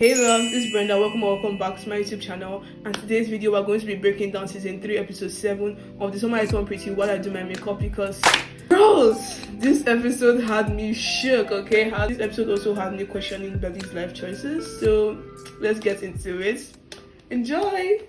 Hey love, this is Brenda. Welcome back to my YouTube channel. And today's video we're going to be breaking down season 3 episode 7 of the Summer I Turn Pretty while I do my makeup, because girls, this episode had me shook. Okay, this episode also had me questioning Belly's life choices, so let's get into it. Enjoy.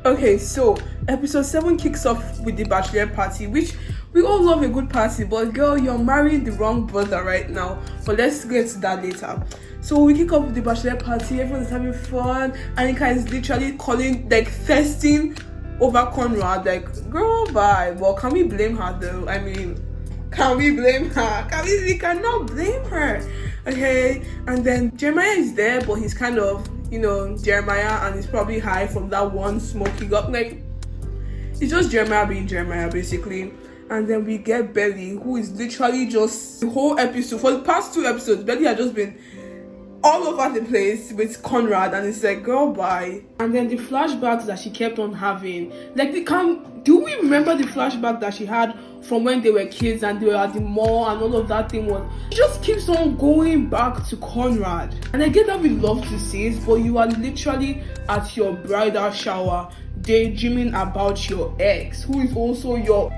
Okay, so episode 7 kicks off with the bachelor party, which we all love a good party, but girl, you're marrying the wrong brother right now. But let's get to that later. So we kick off with the bachelor party, everyone's having fun. Anika is literally calling, like, thirsting over Conrad, like, girl, bye. Well, can we blame her though? I mean, can we blame her? We cannot blame her. Okay, and then Jeremiah is there, but he's kind of, Jeremiah, and he's probably high from that one smoke he got. Like, it's just Jeremiah being Jeremiah, basically. And then we get Belly, who is literally just the whole episode. For the past 2 episodes, Belly had just been all over the place with Conrad, and it's like, girl, bye. And then the flashbacks that she kept on having, like, do we remember the flashback that she had from when they were kids and they were at the mall and all of that thing? She just keeps on going back to Conrad. And I get that we love to see it, but you are literally at your bridal shower daydreaming about your ex, who is also your,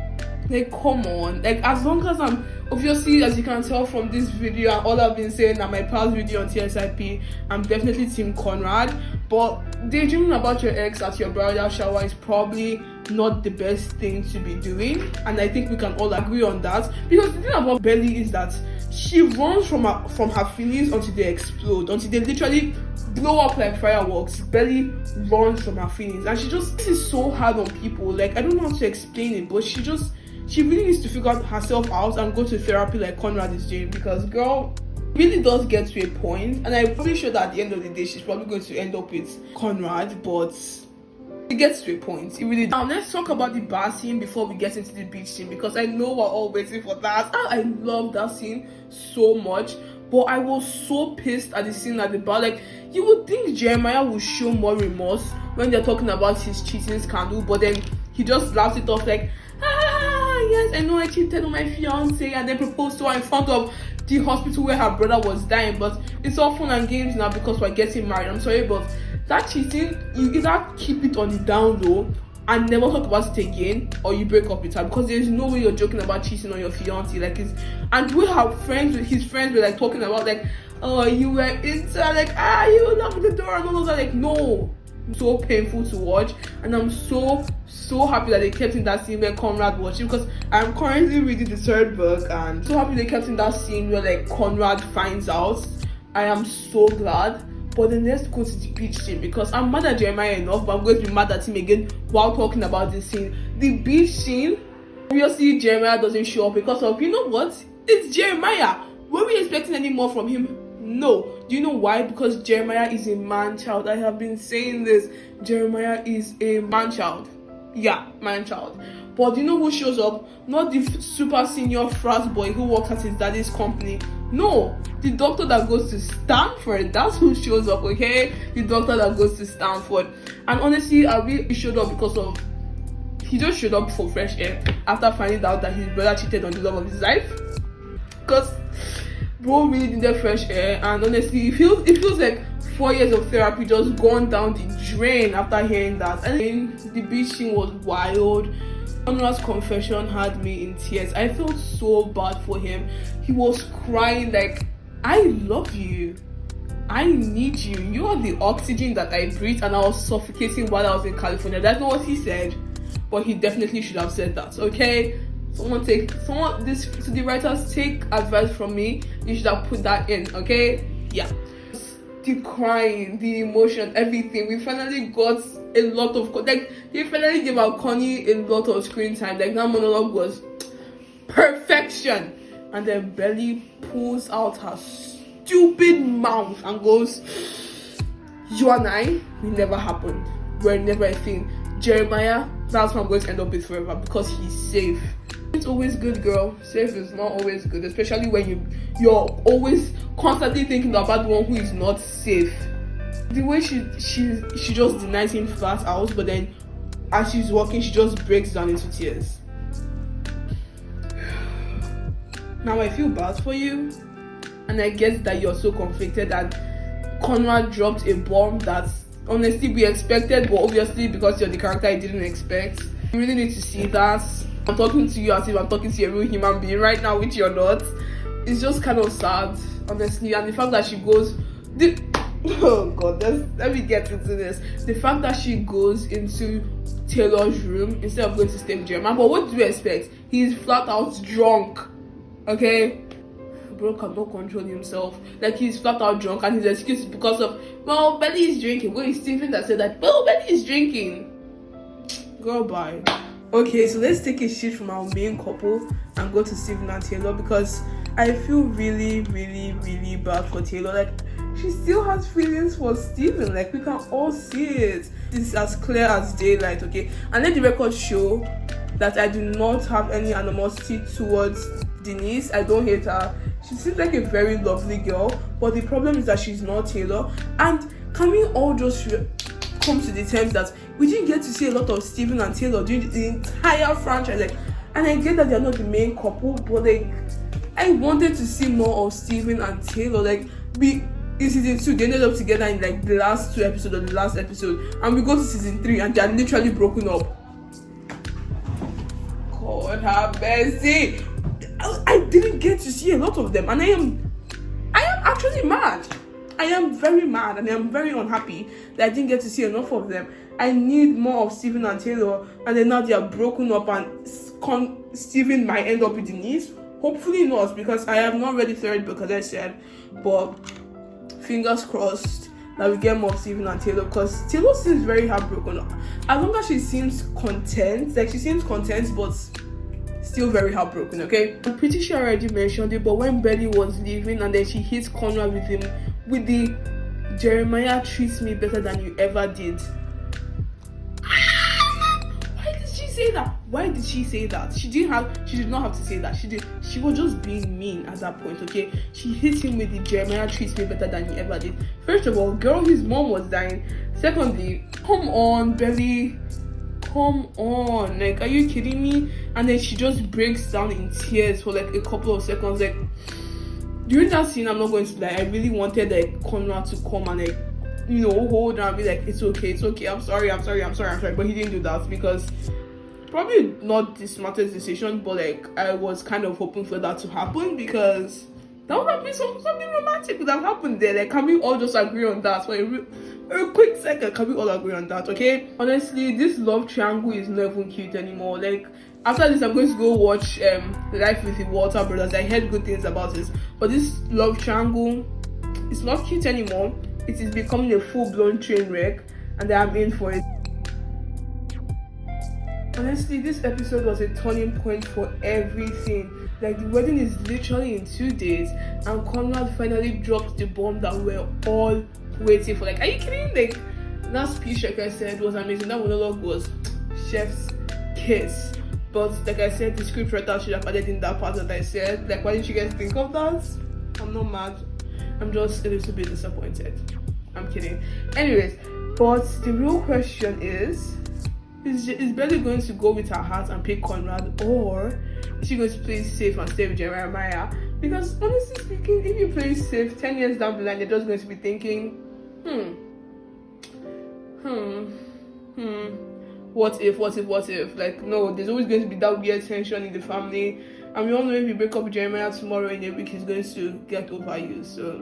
like, come on. Like, as long as I'm, obviously, as you can tell from this video and all I've been saying and my past video on TSIP, I'm definitely team Conrad. But daydreaming about your ex at your bridal shower is probably not the best thing to be doing, and I think we can all agree on that. Because the thing about Belly is that she runs from her feelings until they explode, until they literally blow up like fireworks. Belly runs from her feelings, and this is so hard on people. Like, I don't know how to explain it, but she really needs to figure herself out and go to therapy like Conrad is doing, because girl, really does get to a point, and I'm probably sure that at the end of the day she's probably going to end up with Conrad, but it gets to a point. It really. Now let's talk about the bar scene before we get into the beach scene, because I know we're all waiting for that. I love that scene so much, but I was so pissed at the scene at the bar. Like, you would think Jeremiah would show more remorse when they're talking about his cheating scandal, but then he just laughs it off like, yes, I know I cheated on my fiance, and then proposed to her in front of the hospital where her brother was dying. But it's all fun and games now because we're getting married. I'm sorry, but that cheating, you either keep it on the down low and never talk about it again, or you break up with her, because there's no way you're joking about cheating on your fiance. Like, and we have his friends were like talking about, like, oh, you were into, like, you locked the door and all of that. Like, no. So painful to watch, and I'm so happy that they kept in that scene where Conrad watching, because I'm currently reading the 3rd book, and so happy they kept in that scene where, like, Conrad finds out. I am so glad. But then let's go to the beach scene, because I'm mad at Jeremiah enough, but I'm going to be mad at him again while talking about this scene. The beach scene, obviously Jeremiah doesn't show up because of, you know what, it's Jeremiah. Were we expecting any more from him? No. Do you know why? Because Jeremiah is a man child. I have been saying this. Jeremiah is a man child. Yeah, man child. But do you know who shows up? Not the super senior frat boy who works at his daddy's company. No, the doctor that goes to Stanford. That's who shows up, okay? The doctor that goes to Stanford. And honestly, he showed up because of, he just showed up for fresh air after finding out that his brother cheated on the love of his life. Because bro really needed fresh air, and honestly, it feels like 4 years of therapy just gone down the drain after hearing that. And then the beach scene was wild. Conrad's confession had me in tears. I felt so bad for him. He was crying like, I love you, I need you, you are the oxygen that I breathe, and I was suffocating while I was in California. That's not what he said, but he definitely should have said that. Okay, so the writers, take advice from me. You should have put that in. Okay, yeah. The crying, the emotion, everything. We finally got a lot of, like, they finally gave our Connie a lot of screen time. Like, that monologue was perfection. And then Belly pulls out her stupid mouth and goes, you and I, we never happened. We're never a thing. Jeremiah, that's what I'm going to end up with forever, because he's safe. It's always good, girl. Safe is not always good, especially when you're always constantly thinking about the one who is not safe. The way she just denies him flat out, but then as she's walking, she just breaks down into tears. Now I feel bad for you, and I get that you're so conflicted and Conrad dropped a bomb that honestly we expected, but obviously because you're the character I didn't expect. You really need to see that. I'm talking to you as if I'm talking to a real human being right now, which you're not. It's just kind of sad, honestly. And the fact that she goes oh god, let me get into this. The fact that she goes into Taylor's room instead of going to stay with Jeremiah. But what do you expect? He's flat out drunk. Okay? Bro cannot control himself. Like, he's flat out drunk, and his excuse is because of, well, Belly is drinking. Well, it's Stephen that said that, well, Belly is drinking. Girl, bye. Okay, so let's take a shift from our main couple and go to Stephen and Taylor, because I feel really, really, really bad for Taylor. Like, she still has feelings for Stephen. Like, we can all see it. It's as clear as daylight, okay? And let the record show that I do not have any animosity towards Denise. I don't hate her. She seems like a very lovely girl, but the problem is that she's not Taylor. And can we all just come to the terms that we didn't get to see a lot of Stephen and Taylor during the entire franchise? Like, and I get that they're not the main couple, but like, I wanted to see more of Stephen and Taylor. Like, in season 2, they ended up together in like the last 2 episodes of the last episode, and we go to season 3 and they're literally broken up. God have mercy. I didn't get to see a lot of them, and I am actually mad. I am very mad, and I am very unhappy that I didn't get to see enough of them. I need more of Stephen and Taylor, and then now they are broken up, and Stephen might end up with Denise. Hopefully not, because I have not read the third book, as I said, but fingers crossed that we get more of Stephen and Taylor, because Taylor seems very heartbroken. As long as she seems content, like she seems content, but still very heartbroken, okay? I'm pretty sure I already mentioned it, but when Belly was leaving and then she hits Conrad with the Jeremiah treats me better than you ever did. Why did she say that? Why did she say that? She did not have to say that. She was just being mean at that point, okay? She hit him with the Jeremiah treats me better than you ever did. First of all, girl, his mom was dying. Secondly, come on, Belly. Come on, like, are you kidding me? And then she just breaks down in tears for like a couple of seconds. Like, during that scene, I'm not going to lie, I really wanted like Conrad to come and like, you know, hold her and be like, it's okay, I'm sorry, but he didn't do that, because probably not the smartest decision, but like, I was kind of hoping for that to happen, because that would have been something romantic would have happened there. Like, can we all just agree on that for a quick second? Can we all agree on that, okay? Honestly, this love triangle is not even cute anymore. Like, after this, I'm going to go watch Life with the Walter Brothers. I heard good things about this, but this love triangle is not cute anymore. It is becoming a full-blown train wreck, and I'm in for it. Honestly, this episode was a turning point for everything. Like, the wedding is literally in 2 days, and Conrad finally dropped the bomb that we're all waiting for. Like, are you kidding? Like, that speech, like I said, was amazing. That monologue was chef's kiss. But like I said, the scriptwriter should have added in that part that I said. Like, why didn't you guys think of that? I'm not mad. I'm just a little bit disappointed. I'm kidding. Anyways, but the real question is Belly going to go with her heart and pick Conrad, or is she going to play safe and stay with Jeremiah? Because honestly speaking, if you play safe 10 years down the line, you're just going to be thinking, what if? Like, no, there's always going to be that weird tension in the family, and we all know if you break up with Jeremiah tomorrow in a week, he's going to get over you. So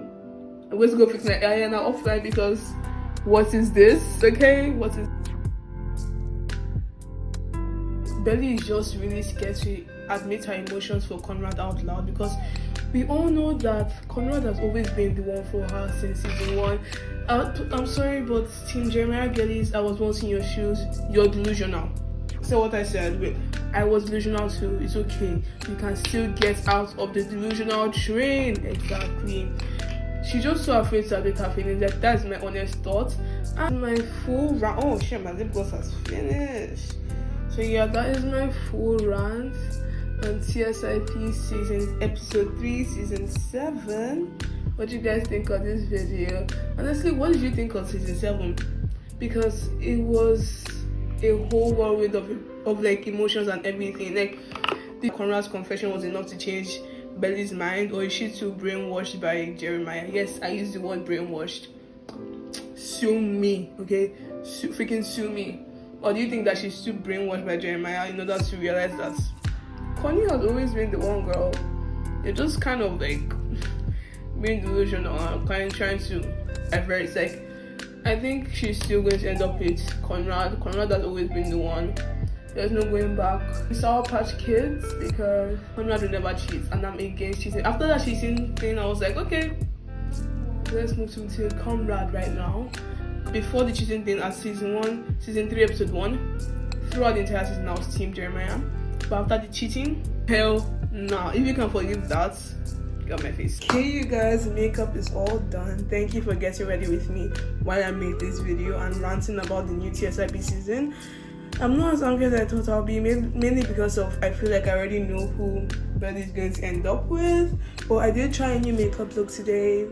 I'm going to go fix my eye now offline, because what is this? Okay, what is Belly is just really scared to admit her emotions for Conrad out loud, because we all know that Conrad has always been the one for her since season 1. I'm sorry, but Team Jeremiah Girlies, I was once in your shoes. You're delusional. So what I said, wait, I was delusional too. It's okay. You can still get out of the delusional train. Exactly. She's just so afraid to admit her feelings. Like, that's my honest thought. And my full rant. Oh shit, my lip gloss has finished. So yeah, that is my full rant on TSIP season episode 3, season 7. What do you guys think of this video? Honestly, what did you think of season 7? Because it was a whole whirlwind of like emotions and everything. Like, the Conrad's confession was enough to change Belly's mind, or is she too brainwashed by Jeremiah? Yes, I use the word brainwashed. Sue me, okay? Freaking sue me. Or do you think that she's too brainwashed by Jeremiah in order to realize that Connie has always been the one girl? You're just kind of like being delusional and kind of trying to avert. Like, I think she's still going to end up with Conrad. Conrad has always been the one. There's no going back. Sour Patch Kids, because Conrad will never cheat, and I'm against cheating. After that cheating thing, I was like, okay, let's move to Conrad right now. Before the cheating thing, at season 3, episode 1, throughout the entire season, I was Team Jeremiah. But after the cheating, hell no. If you can forgive that, get my face. Okay, you guys, makeup is all done. Thank you for getting ready with me while I made this video and ranting about the new TSIP season. I'm not as angry as I thought I'll be, mainly because of I feel like I already know who Belly is going to end up with. But I did try a new makeup look today.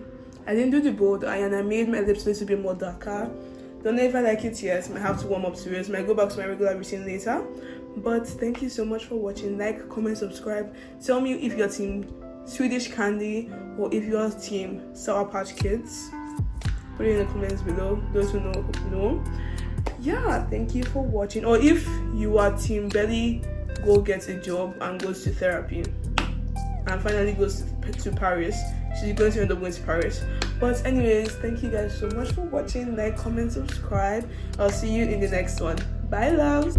I didn't do the bold eye, and I made my lips a little bit more darker. Don't know if I like it yet. Might have to warm up to it. Might go back to my regular routine later. But thank you so much for watching. Like, comment, subscribe. Tell me if you're team Swedish Candy or if you're team Sour Patch Kids. Put it in the comments below. Those who know. Yeah, thank you for watching. Or if you are team Belly, go get a job and goes to therapy and finally goes to Paris. She's going to end up going to Paris. But anyways, thank you guys so much for watching. Like, comment, subscribe. I'll see you in the next one. Bye, loves.